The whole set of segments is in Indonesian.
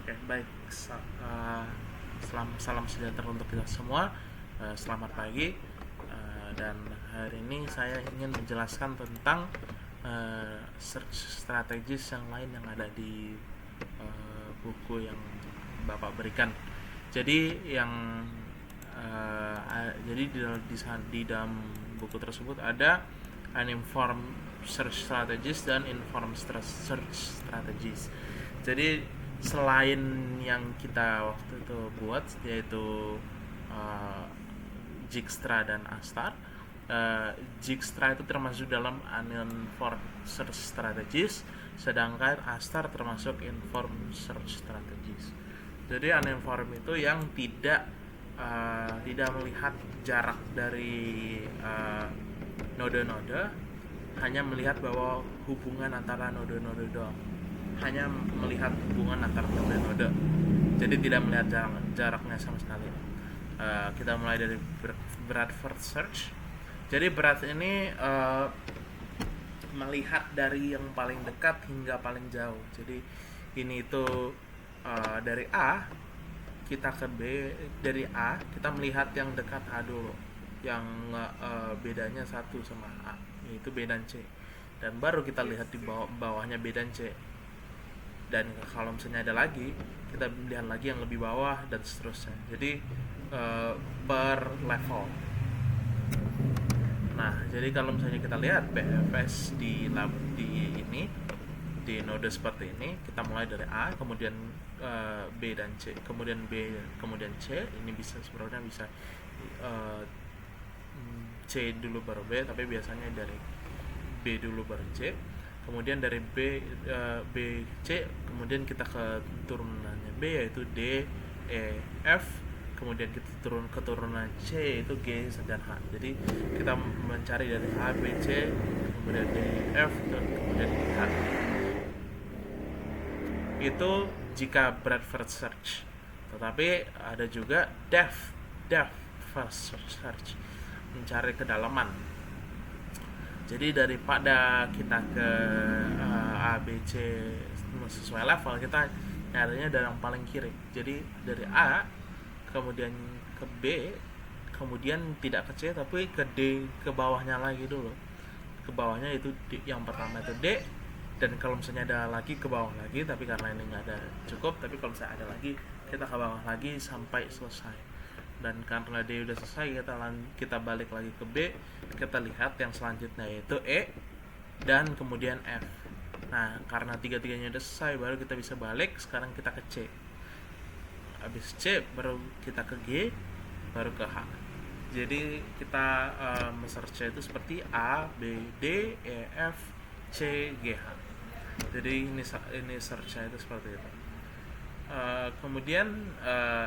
Oke, baik. Salam sejahtera untuk kita semua. Selamat pagi. Dan hari ini saya ingin menjelaskan tentang search strategis yang lain yang ada di buku yang Bapak berikan. Jadi di dalam buku tersebut ada uninformed search strategies dan informed search strategies. Jadi selain yang kita waktu itu buat, yaitu uh, Dijkstra dan Astar, Dijkstra itu termasuk dalam uninformed search strategies, sedangkan Astar termasuk informed search strategies. Jadi uninformed itu yang tidak melihat jarak dari node-node, hanya melihat bahwa hubungan antara node-node doang, hanya melihat hubungan antar node-node, jadi tidak melihat jaraknya sama sekali. Kita mulai dari Bradford Search. Jadi Brad ini melihat dari yang paling dekat hingga paling jauh. Jadi ini itu dari A kita ke B, dari A kita melihat yang dekat A dulu, yang bedanya satu sama A, yaitu B dan C, dan baru kita lihat di bawahnya B dan C. Dan kalau misalnya ada lagi, kita lihat lagi yang lebih bawah dan seterusnya. Jadi per level. Nah, jadi kalau misalnya kita lihat BFS di node seperti ini, kita mulai dari A, kemudian B dan C, kemudian B, kemudian C. Ini sebenarnya bisa C dulu baru B, tapi biasanya dari B dulu baru C. Kemudian dari B, C, kemudian kita ke turunannya B, yaitu D, E, F. Kemudian kita turun ke turunan C, itu G dan H. Jadi kita mencari dari A, B, C, kemudian D, F, dan kemudian H. Itu jika Bradford Search. Tetapi ada juga depth first search, mencari kedalaman. Jadi daripada kita ke A, B, C sesuai level, kita nyarinya dari yang paling kiri. Jadi dari A, kemudian ke B, kemudian tidak ke C, tapi ke D, ke bawahnya lagi dulu. Ke bawahnya itu yang pertama itu D, dan kalau misalnya ada lagi ke bawah lagi, tapi karena ini nggak ada cukup, tapi kalau misalnya ada lagi, kita ke bawah lagi sampai selesai. Dan karena D udah selesai, kita balik lagi ke B, kita lihat yang selanjutnya yaitu E dan kemudian F. Nah, karena tiga-tiganya udah selesai, baru kita bisa balik. Sekarang kita ke C, habis C baru kita ke G, baru ke H. Jadi kita search itu seperti A, B, D, E, F, C, G, H. Jadi ini search itu seperti itu. Kemudian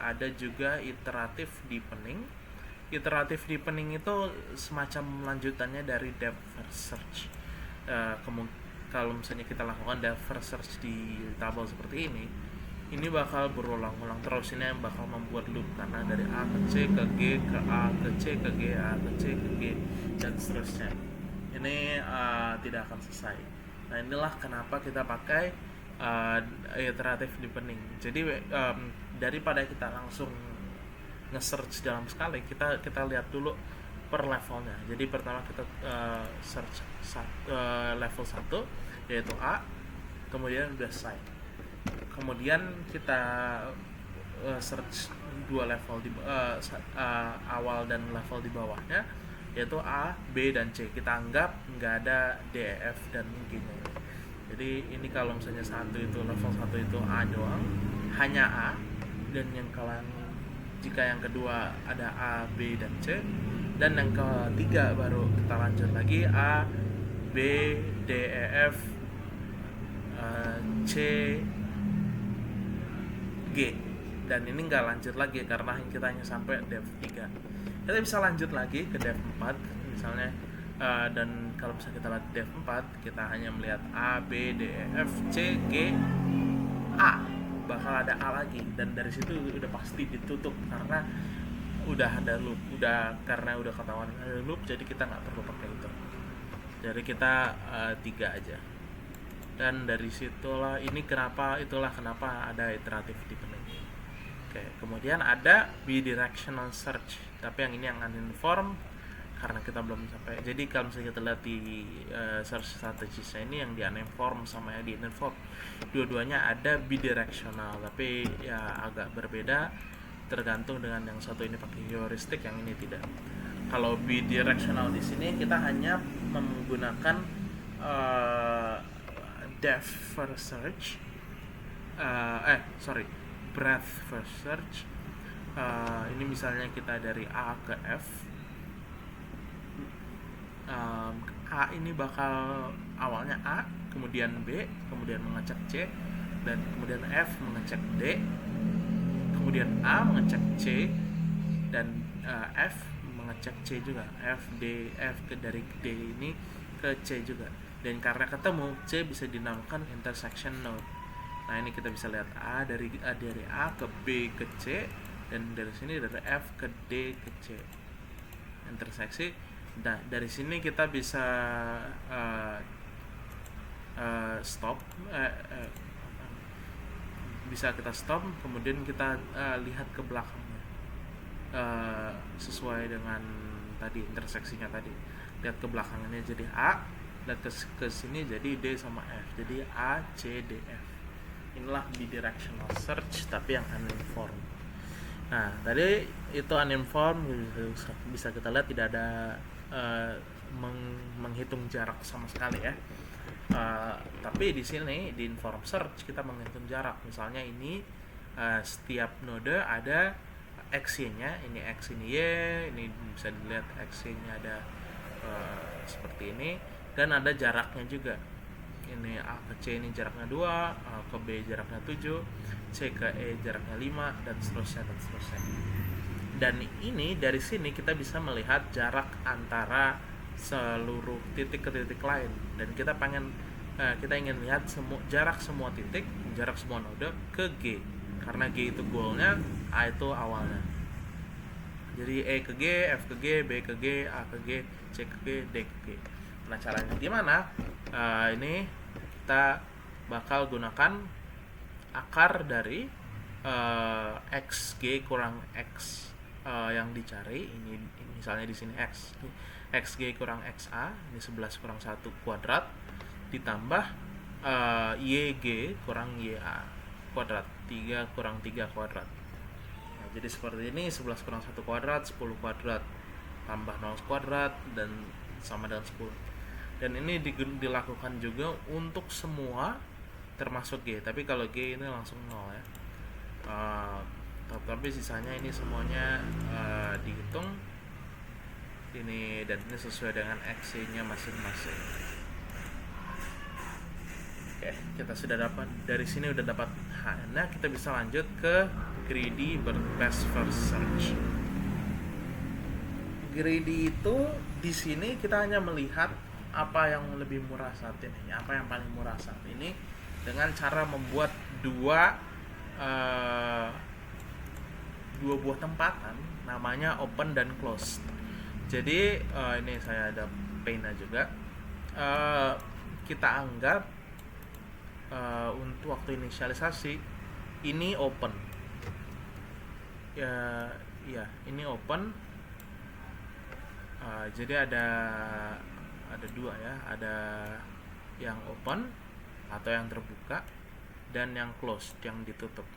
ada juga iteratif deepening. Iteratif deepening itu semacam lanjutannya dari depth first search. Kalau misalnya kita lakukan depth first search di tabel seperti ini bakal berulang-ulang terus. Ini yang bakal membuat loop, karena dari A ke C ke G ke A ke C ke G, A ke C ke G, dan seterusnya. Ini tidak akan selesai. Nah, inilah kenapa kita pakai iterative deepening. Jadi daripada kita langsung nge-search dalam sekali, kita lihat dulu per levelnya. Jadi pertama kita search level 1, yaitu A, kemudian udah selesai. Kemudian kita search dua level di awal dan level di bawahnya, yaitu A, B, dan C. Kita anggap nggak ada D, E, F, dan G nya. Jadi ini kalau misalnya level 1 itu A doang, hanya A, dan jika yang kedua ada A, B, dan C, dan yang ketiga baru kita lanjut lagi A, B, D, E, F, C, G. Dan ini nggak lanjut lagi karena kita hanya sampai depth 3. Kita bisa lanjut lagi ke depth 4 misalnya, dan kalau misalnya kita lihat depth 4, kita hanya melihat A, B, D, E, F, C, G, A. Bakal ada A lagi, dan dari situ udah pasti ditutup karena udah ada loop. Karena udah ketahuan ada loop, jadi kita nggak perlu pakai itu. Jadi kita 3 aja. dan dari situlah itulah kenapa ada iteratif deepening. Oke, kemudian ada bidirectional search, tapi yang ini yang uninformed karena kita belum sampai. Jadi kalau misalnya kita lihat di search strategiesnya ini, yang di uninformed sama yang di informed, dua-duanya ada bidirectional, tapi ya agak berbeda tergantung dengan yang satu ini pakai heuristik, yang ini tidak. Kalau bidirectional di sini kita hanya menggunakan depth first search, breadth first search. Ini misalnya kita dari A ke F. A ini bakal awalnya A, kemudian B, kemudian mengecek C, dan kemudian F mengecek D, kemudian A mengecek C, dan F mengecek C juga. Dari D ini ke C juga, dan karena ketemu C bisa dinamakan intersection node. Nah, ini kita bisa lihat dari A ke B ke C, dan dari sini dari F ke D ke C, interseksi. Nah, dari sini kita bisa bisa kita stop, kemudian kita lihat ke belakangnya sesuai dengan tadi interseksinya tadi. Lihat ke belakangnya jadi A, lihat ke sini jadi D sama F, jadi A C D F. Inilah bidirectional search tapi yang uninformed. Nah, tadi itu uninformed, bisa kita lihat tidak ada menghitung jarak sama sekali ya. Tapi di sini di informed search kita menghitung jarak. Misalnya ini setiap node ada x-nya, ini x ini y, ini bisa dilihat x-nya ada seperti ini, dan ada jaraknya juga. Ini A ke C ini jaraknya 2, A ke B jaraknya 7, C ke E jaraknya 5, dan seterusnya. Dan ini dari sini kita bisa melihat jarak antara seluruh titik ke titik lain, dan kita ingin lihat jarak semua titik, jarak semua node ke G, karena G itu goalnya, A itu awalnya. Jadi E ke G, F ke G, B ke G, A ke G, C ke G, D ke G. Nah, caranya gimana? Ini kita bakal gunakan akar dari XG kurang X yang dicari. Ini misalnya di sini XG kurang XA, ini 11 kurang 1 kuadrat, ditambah YG kurang YA kuadrat, 3 kurang 3 kuadrat. Nah, jadi seperti ini, 11 kurang 1 kuadrat, 10 kuadrat, tambah 0 kuadrat, dan sama dengan 10. Dan ini dilakukan juga untuk semua termasuk G, tapi kalau G ini langsung 0 ya. Tapi sisanya ini semuanya dihitung ini, dan ini sesuai dengan XC-nya masing-masing. Oke, kita sudah dapat dari sini, udah dapat. Nah, kita bisa lanjut ke greedy best first search. Greedy itu di sini kita hanya melihat apa yang lebih murah saat ini, apa yang paling murah saat ini, dengan cara membuat dua buah tempatan, namanya open dan close. Jadi ini saya ada pena juga. Kita anggap untuk waktu inisialisasi ini open. Ya, ini open. Jadi ada dua ya, ada yang open atau yang terbuka, dan yang closed, yang ditutup.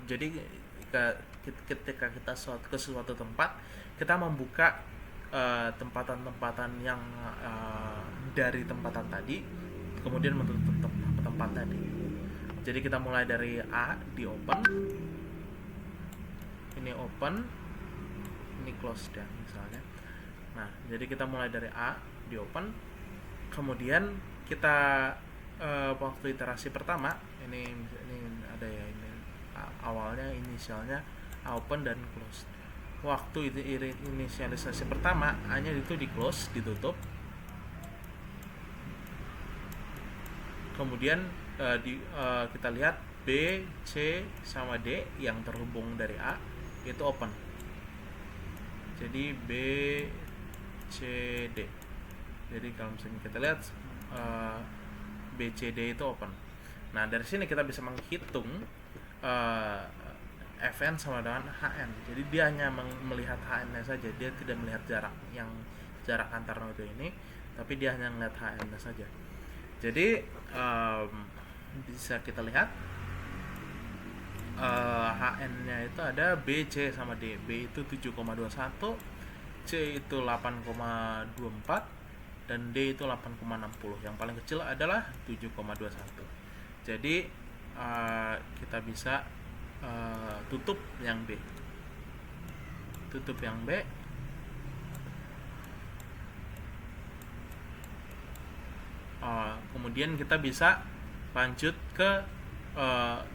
Jadi ketika kita ke suatu tempat, kita membuka tempatan-tempatan yang dari tempatan tadi, kemudian menutup tempat tadi. Jadi kita mulai dari A di open, ini open, ini closed ya misalnya. Nah, jadi kita mulai dari A di open, kemudian kita waktu iterasi pertama ini ada ya, ini awalnya inisialnya open dan close. Waktu inisialisasi pertama hanya itu di close, ditutup. Kemudian kita lihat B, C sama D yang terhubung dari A itu open. Jadi B, C, D. Jadi kalau misalnya kita lihat BCD itu open. Nah, dari sini kita bisa menghitung Fn sama dengan Hn. Jadi dia hanya melihat Hn-nya saja, dia tidak melihat jarak antar node ini, tapi dia hanya melihat Hn-nya saja. Jadi bisa kita lihat Hn-nya itu ada B, C, sama D. B itu 7,21, C itu 8,24, dan D itu 8,60. Yang paling kecil adalah 7,21. Jadi kita bisa tutup yang B. Tutup yang B. Kemudian kita bisa lanjut ke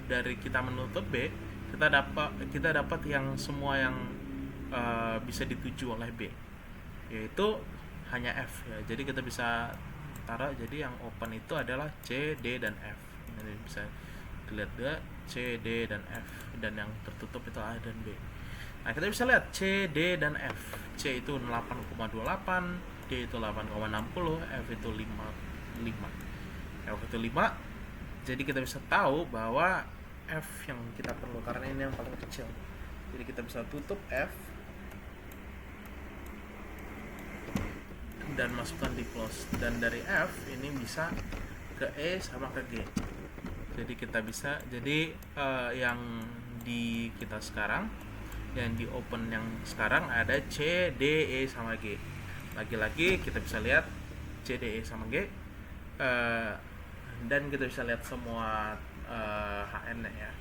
dari kita menutup B, kita dapat yang semua yang bisa dituju oleh B, yaitu hanya F ya. Jadi kita bisa taruh, jadi yang open itu adalah C, D, dan F. Ini bisa dilihat ya, C, D, dan F, dan yang tertutup itu A dan B. Nah, kita bisa lihat C, D, dan F. C itu 8,28, D itu 8,60, F itu 5. F itu 5. Jadi kita bisa tahu bahwa F yang kita perlu karena ini yang paling kecil. Jadi kita bisa tutup F dan masukkan di close, dan dari F ini bisa ke E sama ke G. Jadi kita bisa, jadi yang di kita sekarang, yang di open yang sekarang ada C, D, E, sama G. Lagi-lagi kita bisa lihat C, D, E, sama G, dan kita bisa lihat semua HN-nya ya.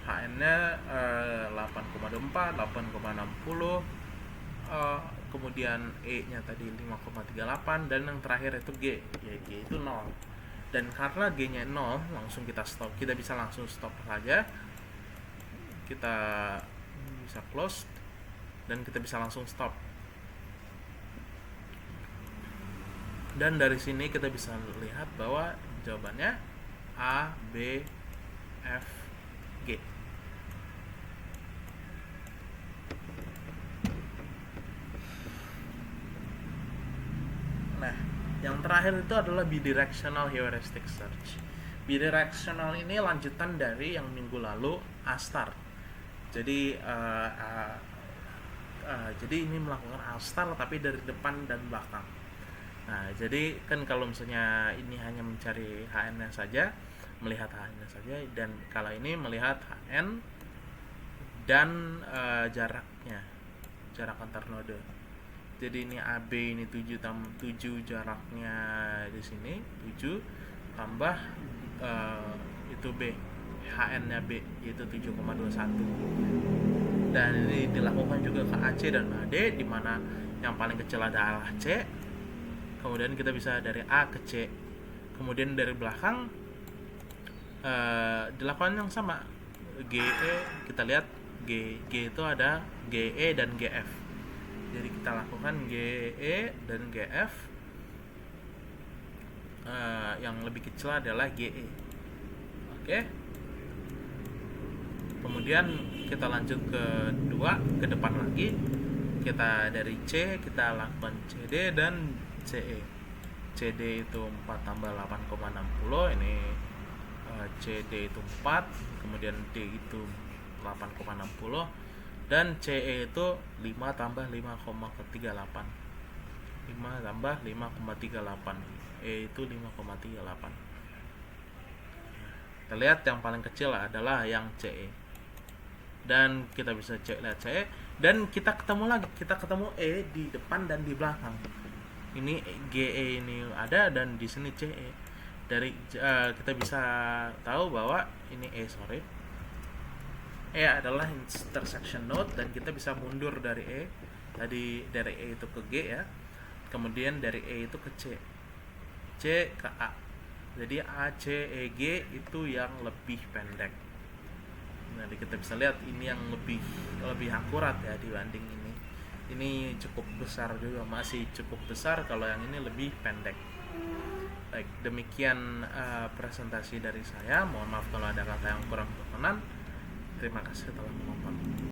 HN-nya 8,24, 8,60, kemudian E-nya tadi 5,38, dan yang terakhir itu G, ya G itu 0. Dan karena G-nya 0, langsung kita stop. Kita bisa langsung stop saja. Kita bisa close dan kita bisa langsung stop. Dan dari sini kita bisa lihat bahwa jawabannya A, B, F, G. Nah, yang terakhir itu adalah bidirectional heuristic search. Bidirectional ini lanjutan dari yang minggu lalu A-star. Jadi jadi ini melakukan A-star tapi dari depan dan belakang. Nah, jadi kan kalau misalnya ini hanya mencari HN-nya saja, melihat HN-nya saja, dan kalau ini melihat HN dan jaraknya, jarak antar node. Jadi ini AB ini 7 jaraknya di sini 7 tambah itu B, HN-nya B yaitu 7,21. Dan ini dilakukan juga ke AC dan AD, di mana yang paling kecil adalah C. Kemudian kita bisa dari A ke C. Kemudian dari belakang dilakukan yang sama. GE, kita lihat G itu ada GE dan GF. Jadi kita lakukan GE dan GF. Yang lebih kecil adalah GE. Oke. Kemudian kita lanjut ke depan lagi. Kita dari C kita lakukan CD dan CE. CD itu 4 tambah 8,60, ini CD itu 4, kemudian D itu 8,60, dan CE itu 5 tambah 5,38. 5 tambah 5,38, E itu 5,38. Kita lihat yang paling kecil adalah yang CE. Dan kita bisa lihat CE, dan kita ketemu E di depan dan di belakang. Ini GE ini ada, dan di sini CE. Dari kita bisa tahu bahwa ini E adalah intersection node, dan kita bisa mundur dari E. Tadi dari E itu ke G ya. Kemudian dari E itu ke C. C ke A. Jadi A, C, E, G itu yang lebih pendek. Nah, kita bisa lihat ini yang lebih akurat ya dibanding ini. Ini cukup besar juga, masih cukup besar, kalau yang ini lebih pendek. Baik, demikian presentasi dari saya. Mohon maaf kalau ada kata yang kurang berkenan. Terima kasih telah menonton.